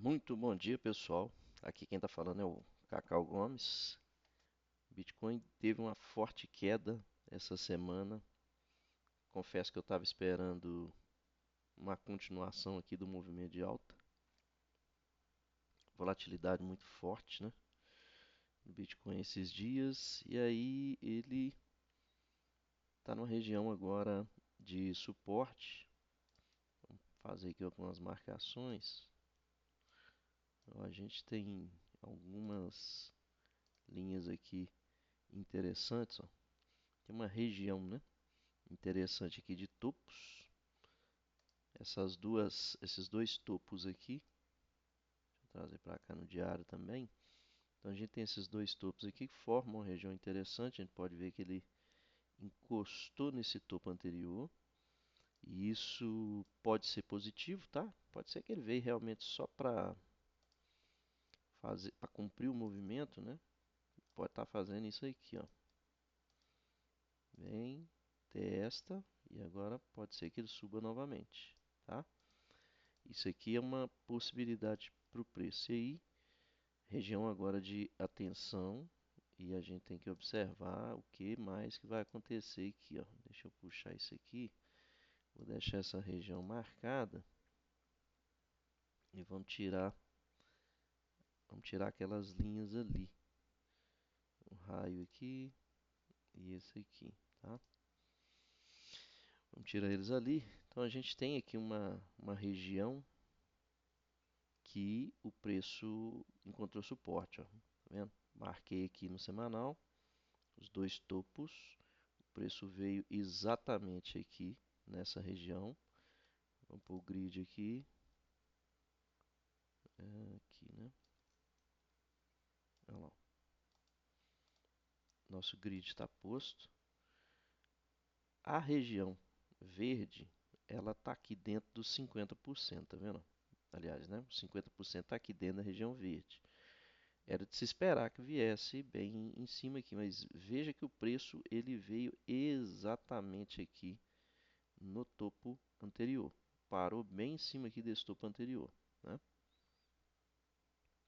Muito bom dia, pessoal. Aqui quem está falando é o Cacau Gomes. Bitcoin teve uma forte queda essa semana. Confesso que eu estava esperando uma continuação aqui do movimento de alta. Volatilidade muito forte, né? Do Bitcoin esses dias. E aí ele está numa região agora de suporte. Vamos fazer aqui algumas marcações. Então, a gente tem algumas linhas aqui interessantes, ó. Tem uma região, né, interessante aqui de topos. Esses dois topos aqui, deixa eu trazer para cá no diário também. Então a gente tem esses dois topos aqui que formam uma região interessante. A gente pode ver que ele encostou nesse topo anterior. E isso pode ser positivo, tá? Pode ser que ele veio realmente só para cumprir o movimento, né? Pode estar fazendo isso aqui, ó. Vem, testa e agora pode ser que ele suba novamente, tá? Isso aqui é uma possibilidade para o preço. E aí, região agora de atenção, e a gente tem que observar o que mais que vai acontecer aqui, ó. Deixa eu puxar isso aqui, vou deixar essa região marcada e vamos tirar aquelas linhas ali. O raio aqui e esse aqui, tá? Vamos tirar eles ali. Então a gente tem aqui uma região que o preço encontrou suporte, ó. Tá vendo? Marquei aqui no semanal os dois topos. O preço veio exatamente aqui nessa região. Vamos pôr o grid aqui. Aqui, né? Olha lá. Nosso grid está posto. A região verde, ela está aqui dentro dos 50%, tá vendo? Aliás, né? 50% está aqui dentro da região verde. Era de se esperar que viesse bem em cima aqui, mas veja que o preço ele veio exatamente aqui no topo anterior. Parou bem em cima aqui desse topo anterior, né?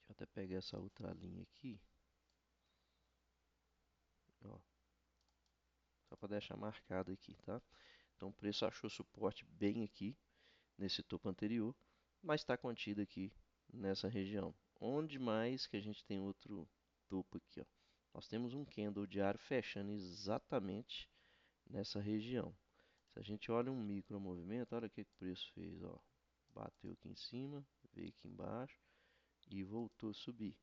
Deixa eu até pegar essa outra linha aqui, ó, só para deixar marcado aqui, tá? Então o preço achou suporte bem aqui nesse topo anterior, mas está contido aqui nessa região. Onde mais que a gente tem outro topo aqui, ó? Nós temos um candle diário fechando exatamente nessa região. Se a gente olha um micro movimento, olha o que o preço fez, ó. Bateu aqui em cima, veio aqui embaixo e voltou a subir.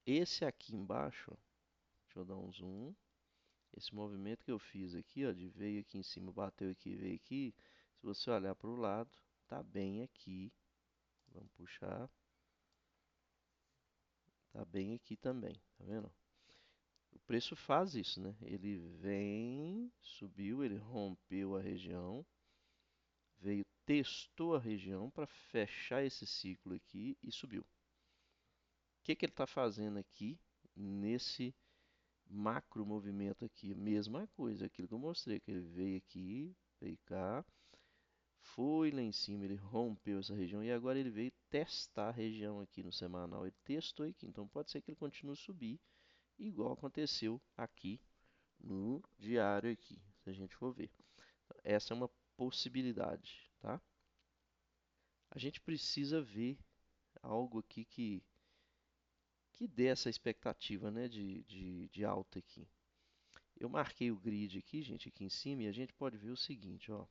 Esse aqui embaixo, ó, deixa eu dar um zoom. Esse movimento que eu fiz aqui, ó, de veio aqui em cima, bateu aqui, veio aqui. Se você olhar para o lado, tá bem aqui. Vamos puxar. Tá bem aqui também, tá vendo? O preço faz isso, né? Ele vem, subiu, ele rompeu a região, veio, testou a região para fechar esse ciclo aqui e subiu. O que que ele está fazendo aqui nesse macro movimento aqui? Mesma coisa, aquilo que eu mostrei, que ele veio aqui, veio cá, foi lá em cima, ele rompeu essa região e agora ele veio testar a região aqui no semanal. Ele testou aqui, então pode ser que ele continue a subir, igual aconteceu aqui no diário aqui, se a gente for ver. Essa é uma possibilidade, tá? A gente precisa ver algo aqui que dê essa expectativa, né, de alta aqui. Eu marquei o grid aqui, gente, aqui em cima, e a gente pode ver o seguinte, ó.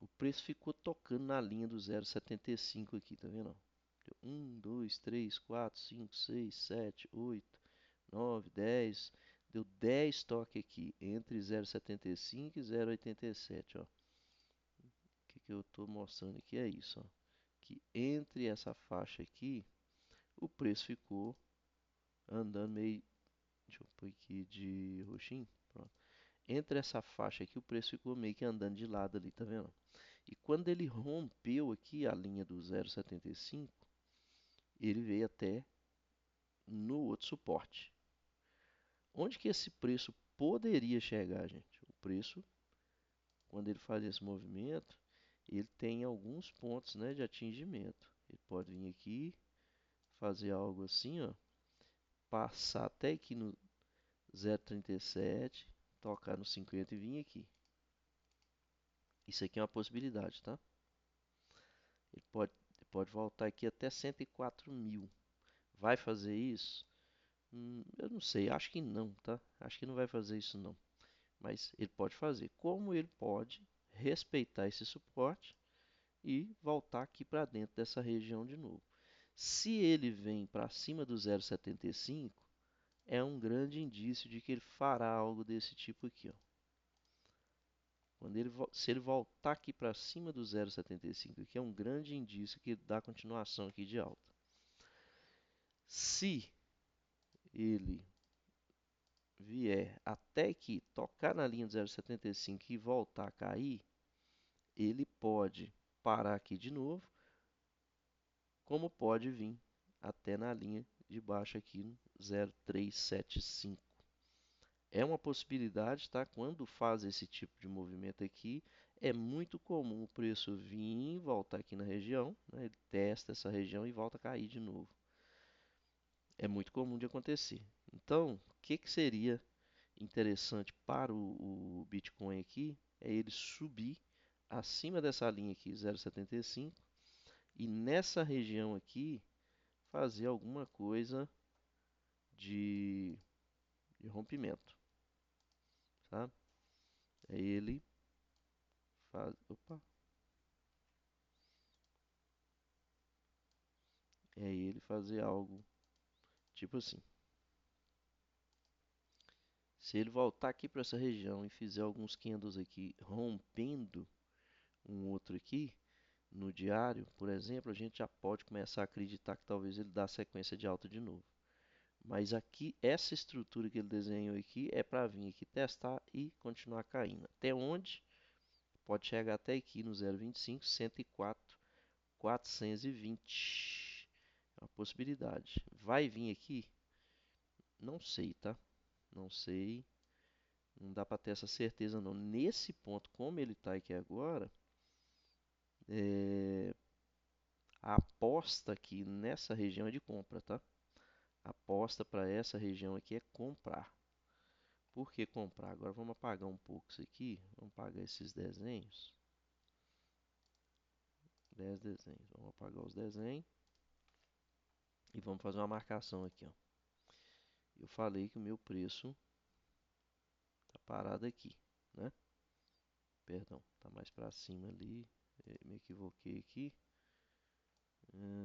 O preço ficou tocando na linha do 0,75 aqui, tá vendo? 1, 2, 3, 4, 5, 6, 7, 8, 9, 10. Deu 10 toques aqui entre 0,75 e 0,87, ó. O que eu estou mostrando aqui é isso, ó. Que entre essa faixa aqui, o preço ficou andando meio. Deixa eu pôr aqui de roxinho. Pronto. Entre essa faixa aqui, o preço ficou meio que andando de lado ali, tá vendo? E quando ele rompeu aqui a linha do 0,75, ele veio até no outro suporte. Onde que esse preço poderia chegar, gente? O preço, quando ele faz esse movimento, ele tem alguns pontos, né, de atingimento. Ele pode vir aqui, fazer algo assim, ó, passar até aqui no 0,37, tocar no 50 e vir aqui. Isso aqui é uma possibilidade, tá? Ele pode voltar aqui até 104 mil. Vai fazer isso? Eu não sei, acho que não, tá? Acho que não vai fazer isso não. Mas ele pode fazer. Como ele pode respeitar esse suporte e voltar aqui para dentro dessa região de novo. Se ele vem para cima do 0,75, é um grande indício de que ele fará algo desse tipo aqui, ó. Se ele voltar aqui para cima do 0,75, aqui é um grande indício que ele dá continuação aqui de alta. Se ele vier até aqui, tocar na linha do 0,75 e voltar a cair, ele pode parar aqui de novo, como pode vir até na linha de baixo aqui no 0,375. É uma possibilidade, tá? Quando faz esse tipo de movimento aqui, é muito comum o preço vir, voltar aqui na região, né? Ele testa essa região e volta a cair de novo. É muito comum de acontecer. Então, o que seria interessante para o Bitcoin aqui? É ele subir acima dessa linha aqui, 0,75, e nessa região aqui fazer alguma coisa de, de rompimento, tá? É ele faz, opa, é ele fazer algo tipo assim. Se ele voltar aqui para essa região e fizer alguns candles aqui rompendo um outro aqui no diário, por exemplo, a gente já pode começar a acreditar que talvez ele dá sequência de alta de novo. Mas aqui, essa estrutura que ele desenhou aqui é para vir aqui testar e continuar caindo. Até onde? Pode chegar até aqui no 0,25, 104, 420. É uma possibilidade. Vai vir aqui? Não sei, tá? Não sei. Não dá para ter essa certeza não. Nesse ponto, como ele está aqui agora, é, a aposta aqui nessa região é de compra, tá? A aposta para essa região aqui é comprar. Por que comprar? Agora vamos apagar um pouco isso aqui. Vamos apagar esses desenhos. 10 desenhos. Vamos apagar os desenhos. E vamos fazer uma marcação aqui, ó. Eu falei que o meu preço tá parado aqui, né? Perdão, tá mais para cima ali. Me equivoquei aqui.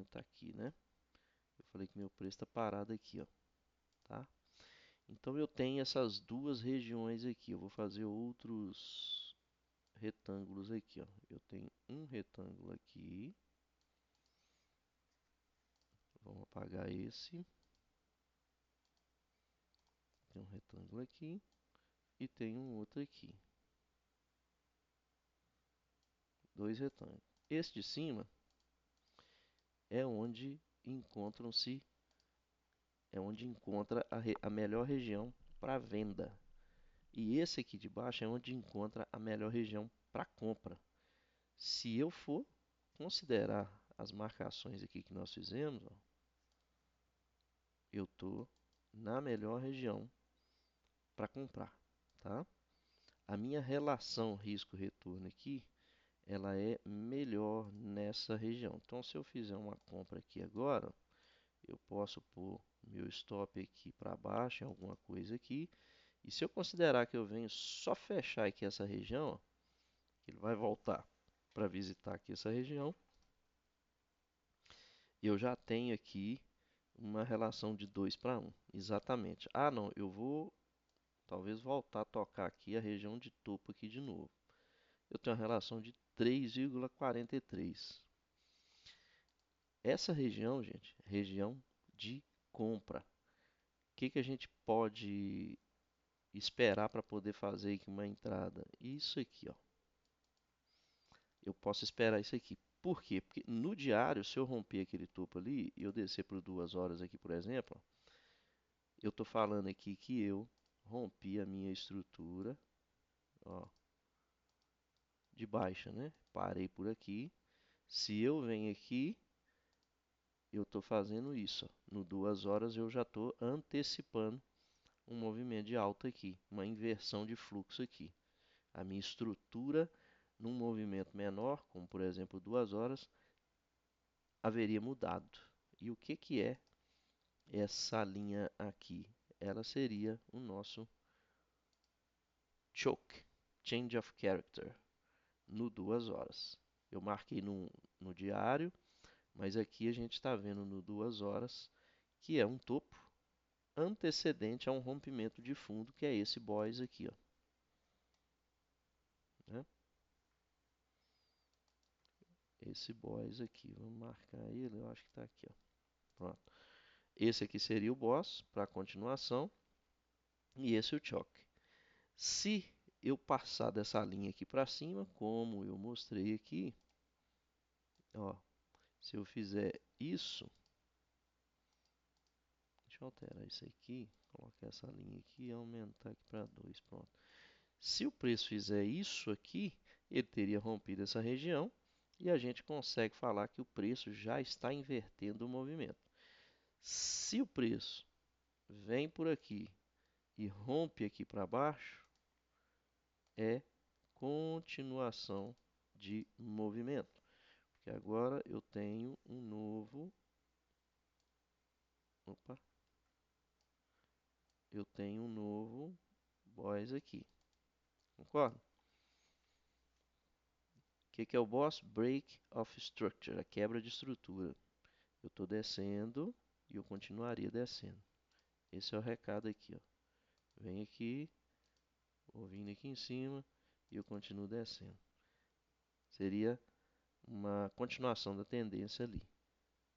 Tá aqui, né? Eu falei que meu preço está parado aqui, ó, tá? Então eu tenho essas duas regiões aqui. Eu vou fazer outros retângulos aqui, ó. Eu tenho um retângulo aqui. Vamos apagar esse. Tem um retângulo aqui e tem um outro aqui. Dois retângulos. Esse de cima é onde encontram-se, é onde encontra a melhor região para venda. E esse aqui de baixo é onde encontra a melhor região para compra. Se eu for considerar as marcações aqui que nós fizemos, ó, eu estou na melhor região para comprar, tá? A minha relação risco-retorno aqui, ela é melhor nessa região. Então, se eu fizer uma compra aqui agora, eu posso pôr meu stop aqui para baixo, em alguma coisa aqui. E se eu considerar que eu venho só fechar aqui essa região, ó, ele vai voltar para visitar aqui essa região. Eu já tenho aqui uma relação de 2 para 1. Exatamente. Ah, não, eu vou talvez voltar a tocar aqui a região de topo aqui de novo. Eu tenho uma relação de 3,43. Essa região, gente, região de compra. O que a gente pode esperar para poder fazer aqui uma entrada? Isso aqui, ó. Eu posso esperar isso aqui. Por quê? Porque no diário, se eu romper aquele topo ali e eu descer por 2 horas aqui, por exemplo, eu estou falando aqui que eu rompi a minha estrutura, ó, de baixa, né? Parei por aqui. Se eu venho aqui eu estou fazendo isso. Ó. No 2 horas eu já estou antecipando um movimento de alta aqui, uma inversão de fluxo aqui. A minha estrutura num movimento menor, como por exemplo 2 horas, haveria mudado. E o que, que é essa linha aqui? Ela seria o nosso choke, change of character, no 2 horas. Eu marquei no diário, mas aqui a gente está vendo no 2 horas que é um topo antecedente a um rompimento de fundo, que é esse boys aqui, ó. Né? Esse boss aqui, vamos marcar ele, eu acho que está aqui, ó. Pronto. Esse aqui seria o boss para a continuação e esse o choke. Se eu passar dessa linha aqui para cima, como eu mostrei aqui, ó, se eu fizer isso, deixa eu alterar isso aqui, colocar essa linha aqui e aumentar aqui para 2, pronto. Se o preço fizer isso aqui, ele teria rompido essa região e a gente consegue falar que o preço já está invertendo o movimento. Se o preço vem por aqui e rompe aqui para baixo, é continuação de movimento. Porque agora eu tenho um novo. Opa! Eu tenho um novo boss aqui. Concorda? O que é o boss? Break of structure, a quebra de estrutura. Eu estou descendo e eu continuaria descendo. Esse é o recado aqui, ó. Vem aqui, vou vindo aqui em cima e eu continuo descendo. Seria uma continuação da tendência ali.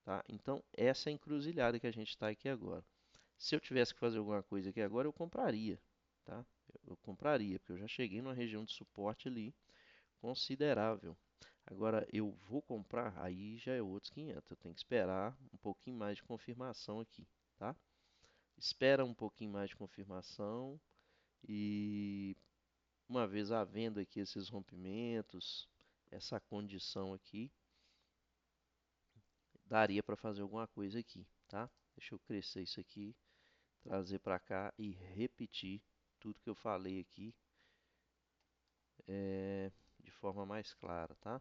Tá? Então, essa é a encruzilhada que a gente está aqui agora. Se eu tivesse que fazer alguma coisa aqui agora, eu compraria. Tá? Eu compraria, porque eu já cheguei numa região de suporte ali considerável. Agora, eu vou comprar, aí já é outros 500. Eu tenho que esperar um pouquinho mais de confirmação aqui. Tá? Espera um pouquinho mais de confirmação e uma vez havendo aqui esses rompimentos, essa condição aqui, daria para fazer alguma coisa aqui, tá? Deixa eu crescer isso aqui, trazer para cá e repetir tudo que eu falei aqui de forma mais clara, tá?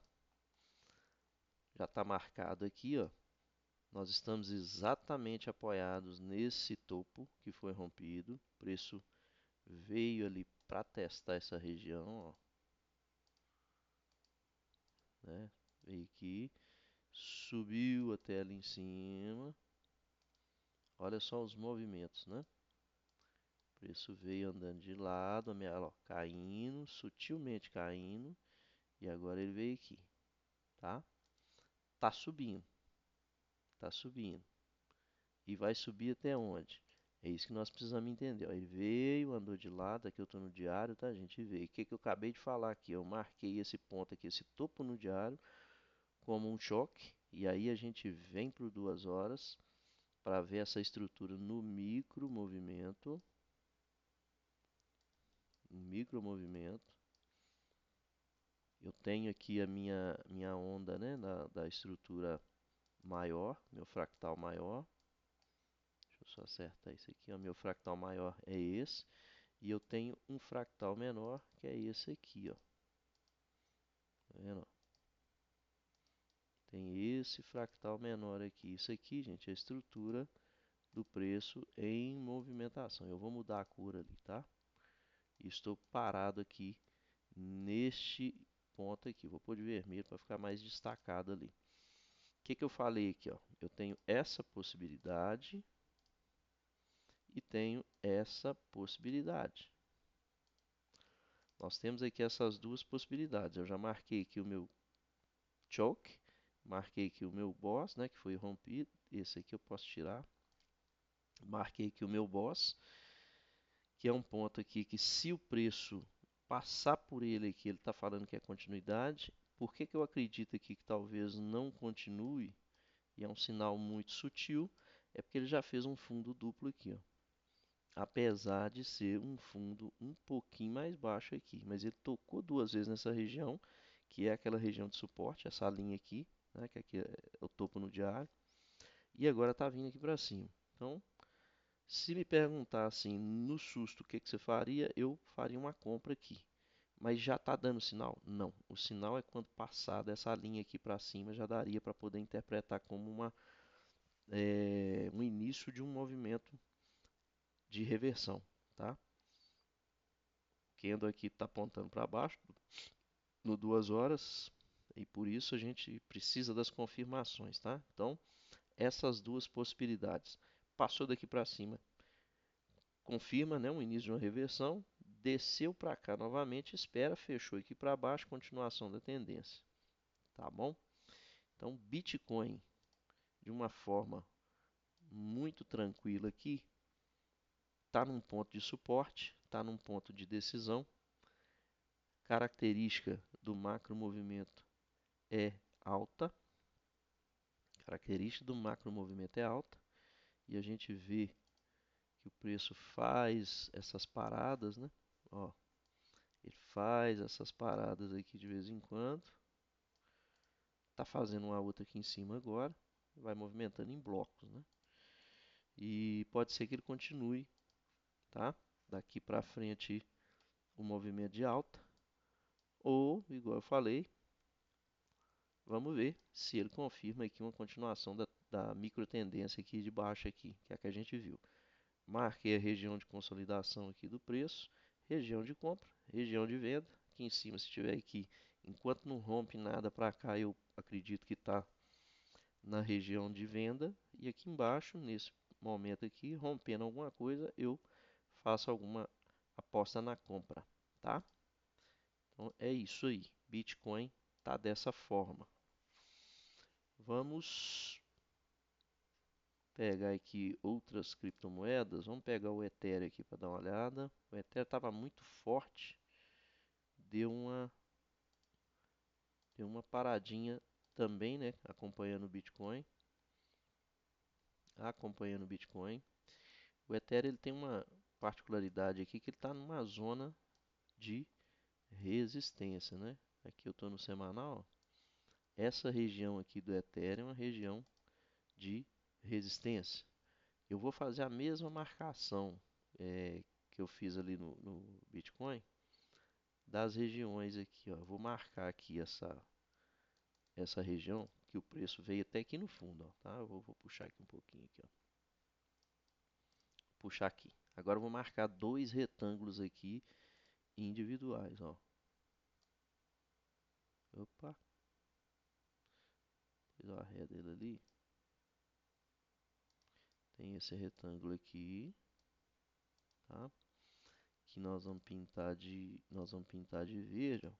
Já está marcado aqui, ó. Nós estamos exatamente apoiados nesse topo que foi rompido. O preço veio ali para testar essa região, ó, né? Veio aqui, subiu até ali em cima. Olha só os movimentos, né? O preço veio andando de lado, ó, caindo, sutilmente caindo, e agora ele veio aqui, tá? Tá subindo, tá subindo. E vai subir até onde? É isso que nós precisamos entender. Ó. Ele veio, andou de lado, aqui eu estou no diário, tá, gente? Vê. O que que eu acabei de falar aqui? Eu marquei esse ponto aqui, esse topo no diário, como um choque, e aí a gente vem para 2 horas para ver essa estrutura no micro movimento. Um micro movimento. Eu tenho aqui a minha onda, né, da estrutura maior, meu fractal maior. Deixa eu só acertar isso aqui, ó. Meu fractal maior é esse. E eu tenho um fractal menor, que é esse aqui, ó. Tá vendo? Tem esse fractal menor aqui. Isso aqui, gente, é a estrutura do preço em movimentação. Eu vou mudar a cor ali, tá? E estou parado aqui neste ponto aqui. Vou pôr de vermelho para ficar mais destacado ali. O que que eu falei aqui, ó? Eu tenho essa possibilidade e tenho essa possibilidade. Nós temos aqui essas duas possibilidades. Eu já marquei aqui o meu choke, marquei aqui o meu boss, né, que foi rompido. Esse aqui eu posso tirar. Marquei aqui o meu boss, que é um ponto aqui que se o preço passar por ele aqui, ele está falando que é continuidade. Por que que eu acredito aqui que talvez não continue? E é um sinal muito sutil, é porque ele já fez um fundo duplo aqui, ó. Apesar de ser um fundo um pouquinho mais baixo aqui, mas ele tocou 2 vezes nessa região, que é aquela região de suporte, essa linha aqui, né, que aqui é o topo no diário, e agora está vindo aqui para cima. Então, se me perguntar assim, no susto, o que que você faria? Eu faria uma compra aqui. Mas já está dando sinal? Não. O sinal é quando passar dessa linha aqui para cima, já daria para poder interpretar como um início de um movimento de reversão, tá? O candle aqui está apontando para baixo no 2 horas e por isso a gente precisa das confirmações, tá? Então, essas duas possibilidades. Passou daqui para cima, confirma, né, um início de uma reversão, desceu para cá novamente, espera, fechou aqui para baixo, continuação da tendência, tá bom? Então, Bitcoin, de uma forma muito tranquila aqui, está num ponto de suporte, está num ponto de decisão. Característica do macro movimento é alta. Característica do macro movimento é alta. E a gente vê que o preço faz essas paradas, né? Ó, ele faz essas paradas aqui de vez em quando. Tá fazendo uma outra aqui em cima agora. Vai movimentando em blocos, né? E pode ser que ele continue, tá? Daqui para frente o movimento de alta. Ou, igual eu falei, vamos ver se ele confirma aqui uma continuação da micro tendência aqui de baixo aqui, que é a que a gente viu. Marquei a região de consolidação aqui do preço, região de compra, região de venda. Aqui em cima, se tiver aqui, enquanto não rompe nada para cá, eu acredito que está na região de venda. E aqui embaixo, nesse momento aqui, rompendo alguma coisa, eu faço alguma aposta na compra, tá? Então é isso aí. Bitcoin tá dessa forma. Vamos pegar aqui outras criptomoedas. Vamos pegar o Ethereum aqui para dar uma olhada. O Ethereum estava muito forte, deu uma, deu uma paradinha também, né? Acompanhando o Bitcoin. Acompanhando o Bitcoin. O Ethereum ele tem uma particularidade aqui que ele está numa zona de resistência, né? Aqui eu estou no semanal. Ó. Essa região aqui do Ethereum é uma região de resistência. Eu vou fazer a mesma marcação que eu fiz ali no Bitcoin das regiões aqui, ó. Eu vou marcar aqui essa região que o preço veio até aqui no fundo, ó, tá? Eu vou puxar aqui um pouquinho aqui, ó. Puxar aqui. Agora eu vou marcar dois retângulos aqui individuais, ó. Opa, fiz a ré dele ali. Tem esse retângulo aqui, tá? Que nós vamos pintar de verde, ó,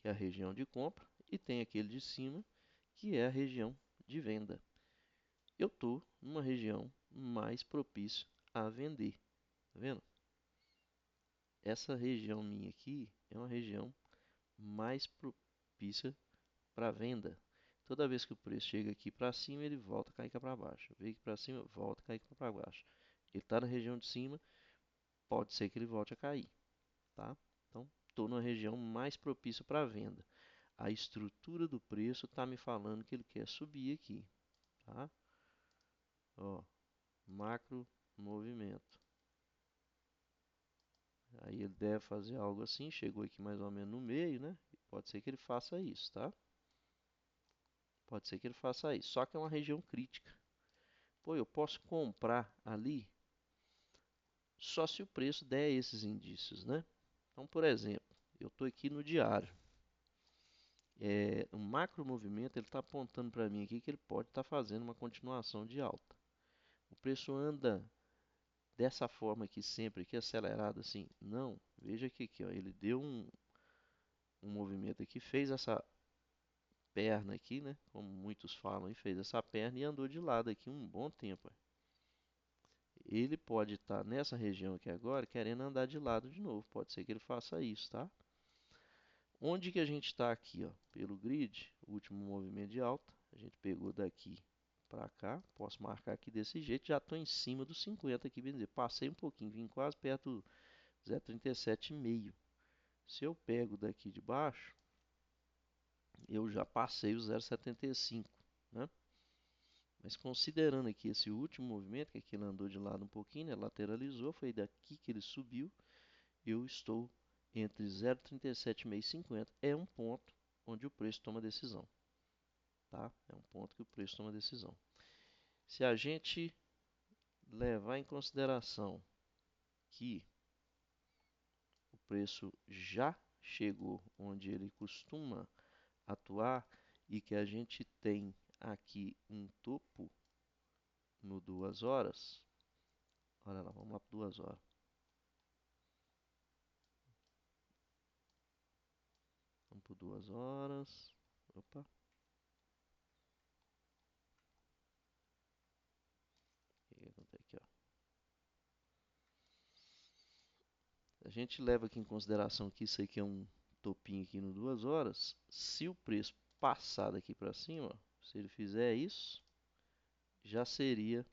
que é a região de compra, e tem aquele de cima, que é a região de venda. Eu estou numa região mais propícia a vender, tá vendo? Essa região minha aqui é uma região mais propícia para venda. Toda vez que o preço chega aqui para cima, ele volta a cair para baixo. Vem aqui para cima, volta a cair para baixo. Ele está na região de cima, pode ser que ele volte a cair, tá? Então, estou numa região mais propícia para venda. A estrutura do preço está me falando que ele quer subir aqui, tá? Ó, macro movimento. Aí ele deve fazer algo assim, chegou aqui mais ou menos no meio, né? Pode ser que ele faça isso, tá? Pode ser que ele faça isso. Só que é uma região crítica. Pô, eu posso comprar ali só se o preço der esses indícios, né? Então, por exemplo, eu estou aqui no diário. O macro movimento ele está apontando para mim aqui que ele pode estar fazendo uma continuação de alta. O preço anda dessa forma aqui sempre, aqui acelerado assim? Não. Veja aqui, ó, ele deu um movimento aqui, fez essa perna aqui, né? Como muitos falam, e fez essa perna e andou de lado aqui um bom tempo. Ele pode estar nessa região aqui agora querendo andar de lado de novo. Pode ser que ele faça isso, tá? Onde que a gente está aqui, ó? Pelo grid, o último movimento de alta. A gente pegou daqui para cá. Posso marcar aqui desse jeito. Já estou em cima dos 50 aqui, bem dizer. Passei um pouquinho, vim quase perto do 0,37,5. Se eu pego daqui de baixo, eu já passei o 0,75, né? Mas considerando aqui esse último movimento, que aqui ele andou de lado um pouquinho, né, lateralizou, foi daqui que ele subiu, eu estou entre 0,37,550, é um ponto onde o preço toma decisão, tá? É um ponto que o preço toma decisão. Se a gente levar em consideração que o preço já chegou onde ele costuma atuar e que a gente tem aqui um topo no 2 horas, olha lá, vamos lá para 2 horas. Vamos por 2 horas. Opa. Aqui, ó. A gente leva aqui em consideração que isso aqui é um topinho aqui no 2 horas. Se o preço passar daqui para cima, se ele fizer isso, já seria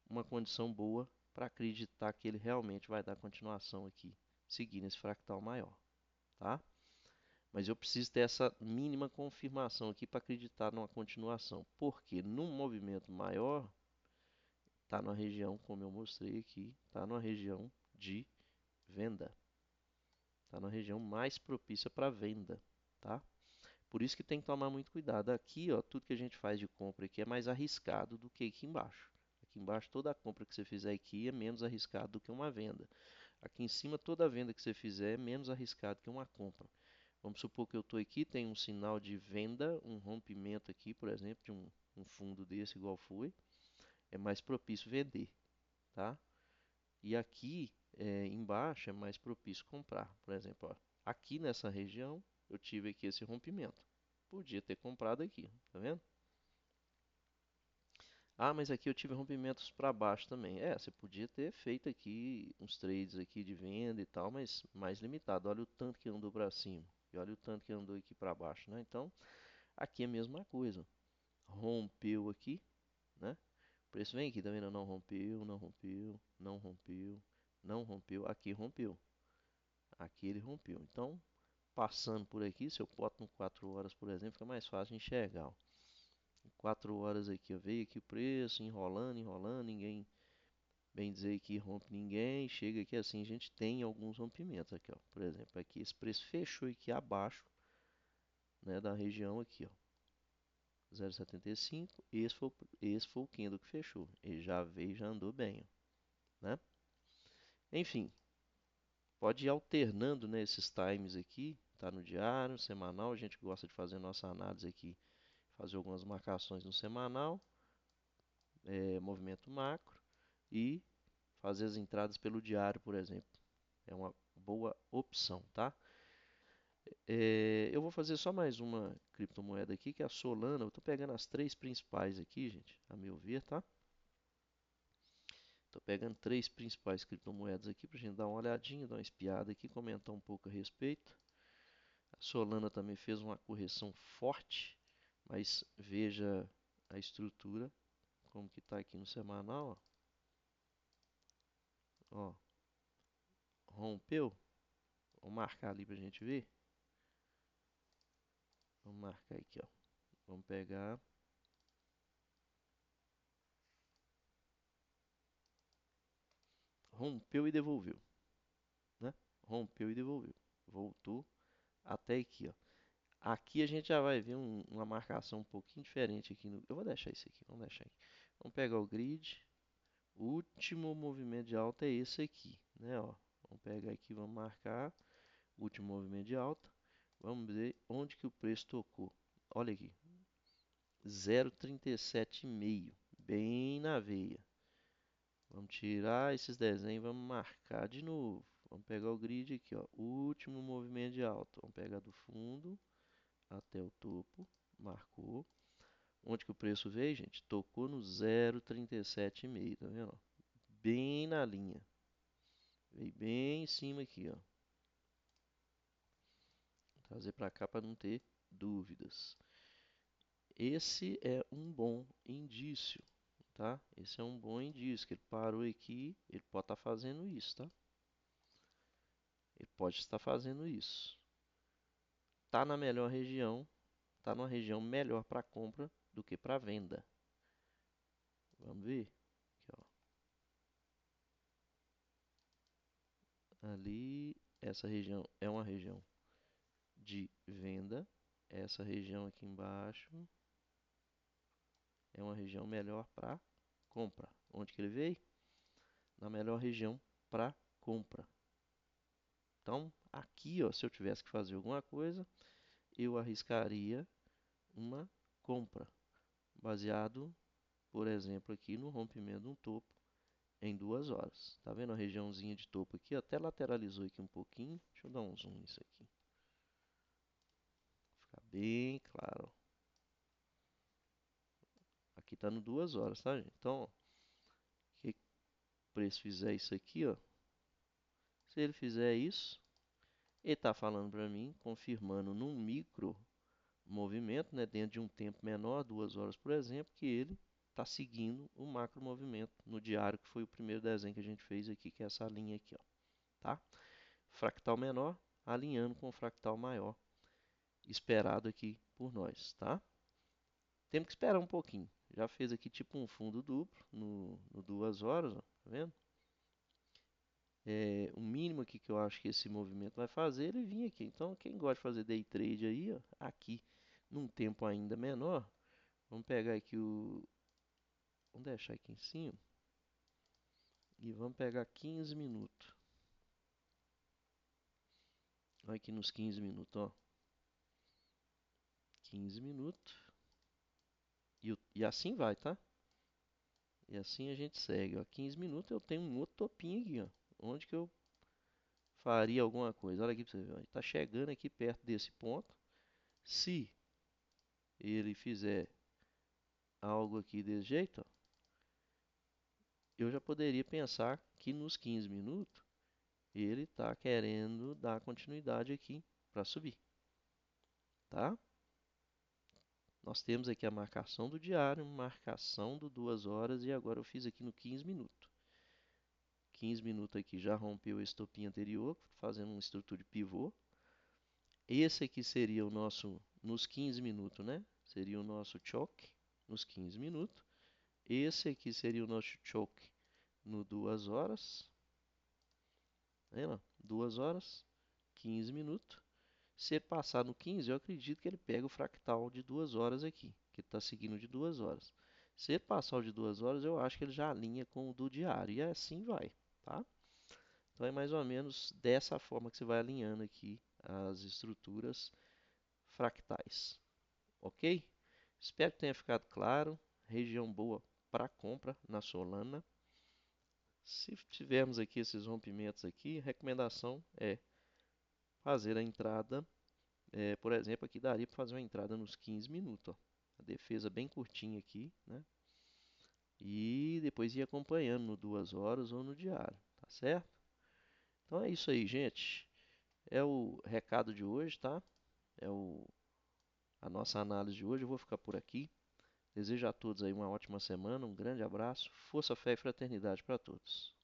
uma condição boa para acreditar que ele realmente vai dar continuação aqui, seguindo esse fractal maior, tá? Mas eu preciso ter essa mínima confirmação aqui para acreditar numa continuação, porque num movimento maior, está numa região, como eu mostrei aqui, está numa região de venda. Está numa região mais propícia para venda, tá? Por isso que tem que tomar muito cuidado. Aqui, ó, tudo que a gente faz de compra aqui é mais arriscado do que aqui embaixo. Aqui embaixo, toda a compra que você fizer aqui é menos arriscado do que uma venda. Aqui em cima, toda venda que você fizer é menos arriscado que uma compra. Vamos supor que eu estou aqui, tem um sinal de venda, um rompimento aqui, por exemplo, de um fundo desse igual foi, é mais propício vender, tá? E aqui embaixo é mais propício comprar. Por exemplo, ó, aqui nessa região eu tive aqui esse rompimento. Podia ter comprado aqui, tá vendo? Ah, mas aqui eu tive rompimentos para baixo também. É, você podia ter feito aqui uns trades aqui de venda e tal, mas mais limitado. Olha o tanto que andou para cima e olha o tanto que andou aqui para baixo, né? Então, aqui é a mesma coisa. Rompeu aqui, né? O preço vem aqui, tá vendo? Não rompeu, não rompeu, não rompeu, não rompeu. Aqui rompeu. Aqui ele rompeu. Então, passando por aqui, se eu boto no 4 horas, por exemplo, fica mais fácil de enxergar. Ó. Em 4 horas aqui, ó, veio aqui o preço, enrolando, enrolando, ninguém, bem dizer que rompe ninguém, chega aqui assim, a gente tem alguns rompimentos aqui, ó. Por exemplo, aqui esse preço fechou aqui abaixo, né, da região aqui, ó. 0,75, esse foi o candle que fechou. Ele já veio, já andou bem, ó, né? Enfim, pode ir alternando, né, esses times aqui, tá no diário, semanal, a gente gosta de fazer nossa análise aqui, fazer algumas marcações no semanal, movimento macro e fazer as entradas pelo diário, por exemplo. É uma boa opção, tá? Eu vou fazer só mais uma criptomoeda aqui, que é a Solana. Eu estou pegando as três principais aqui, gente, a meu ver, tá? Estou pegando três principais criptomoedas aqui para a gente dar uma olhadinha, dar uma espiada aqui, comentar um pouco a respeito. A Solana também fez uma correção forte, mas veja a estrutura, como que está aqui no semanal, ó. Rompeu. Vamos marcar ali para a gente ver. Vamos marcar aqui, ó. Vamos pegar. Rompeu e devolveu, né? Rompeu e devolveu. Voltou até aqui, ó. Aqui a gente já vai ver uma marcação um pouquinho diferente aqui. Eu vou deixar isso aqui, vamos deixar aqui. Vamos pegar o grid. O último movimento de alta é esse aqui, né? Ó, vamos pegar aqui, vamos marcar o último movimento de alta. Vamos ver onde que o preço tocou. Olha aqui, 0,37,5, bem na veia. Vamos tirar esses desenhos, vamos marcar de novo. Vamos pegar o grid aqui, ó, último movimento de alta. Vamos pegar do fundo até o topo, marcou. Onde que o preço veio, gente? Tocou no 0,37,5, tá vendo? Bem na linha. Veio bem em cima aqui, ó. Vou trazer para cá para não ter dúvidas. Esse é um bom indício, tá? Esse é um bom indício que ele parou aqui, ele pode estar fazendo isso, tá? Ele pode estar fazendo isso. Tá na melhor região, tá numa região melhor para compra do que para venda. Vamos ver. Aqui, ó. Ali, essa região é uma região de venda. Essa região aqui embaixo é uma região melhor para compra. Onde que ele veio? Na melhor região para compra. Então, aqui, ó, se eu tivesse que fazer alguma coisa, eu arriscaria uma compra, baseado, por exemplo, aqui no rompimento de um topo em 2 horas. Tá vendo a regiãozinha de topo aqui? Até lateralizou aqui um pouquinho. Deixa eu dar um zoom nisso aqui. Ficar bem claro. Aqui está no 2 horas, tá, gente? Então, ó, que o preço fizer isso aqui, ó. Se ele fizer isso, ele está falando para mim, confirmando num micro movimento, né, dentro de um tempo menor, 2 horas, por exemplo, que ele está seguindo o macro movimento no diário, que foi o primeiro desenho que a gente fez aqui, que é essa linha aqui, ó, tá? Fractal menor alinhando com o fractal maior esperado aqui por nós, tá? Temos que esperar um pouquinho. Já fez aqui tipo um fundo duplo no 2 horas, ó, tá vendo? O mínimo aqui que eu acho que esse movimento vai fazer, ele vir aqui. Então, quem gosta de fazer day trade aí, ó, aqui, num tempo ainda menor, vamos pegar aqui o... Vamos deixar aqui em cima. E vamos pegar 15 minutos. Olha aqui nos 15 minutos, ó. 15 minutos. E assim vai, tá? E assim a gente segue, ó. 15 minutos eu tenho um outro topinho aqui, ó. Onde que eu faria alguma coisa? Olha aqui pra você ver, ó. Tá chegando aqui perto desse ponto. Se ele fizer algo aqui desse jeito, ó, eu já poderia pensar que nos 15 minutos ele está querendo dar continuidade aqui para subir, tá? Nós temos aqui a marcação do diário, marcação do 2 horas e agora eu fiz aqui no 15 minutos. 15 minutos aqui já rompeu o estopim anterior, fazendo uma estrutura de pivô. Esse aqui seria o nosso, nos 15 minutos, né? Seria o nosso choke nos 15 minutos. Esse aqui seria o nosso choke no 2 horas. Tá vendo? 2 horas, 15 minutos. Se ele passar no 15, eu acredito que ele pega o fractal de 2 horas aqui, que está seguindo de 2 horas. Se ele passar o de 2 horas, eu acho que ele já alinha com o do diário. E assim vai, tá? Então é mais ou menos dessa forma que você vai alinhando aqui as estruturas fractais. Ok? Espero que tenha ficado claro. Região boa para compra na Solana. Se tivermos aqui esses rompimentos aqui, recomendação é fazer a entrada. Por exemplo, aqui daria para fazer uma entrada nos 15 minutos. Ó. A defesa bem curtinha aqui, né? E depois ir acompanhando no 2 horas ou no diário, tá certo? Então é isso aí, gente. É o recado de hoje, tá? É a nossa análise de hoje. Eu vou ficar por aqui. Desejo a todos aí uma ótima semana, um grande abraço, força, fé e fraternidade para todos.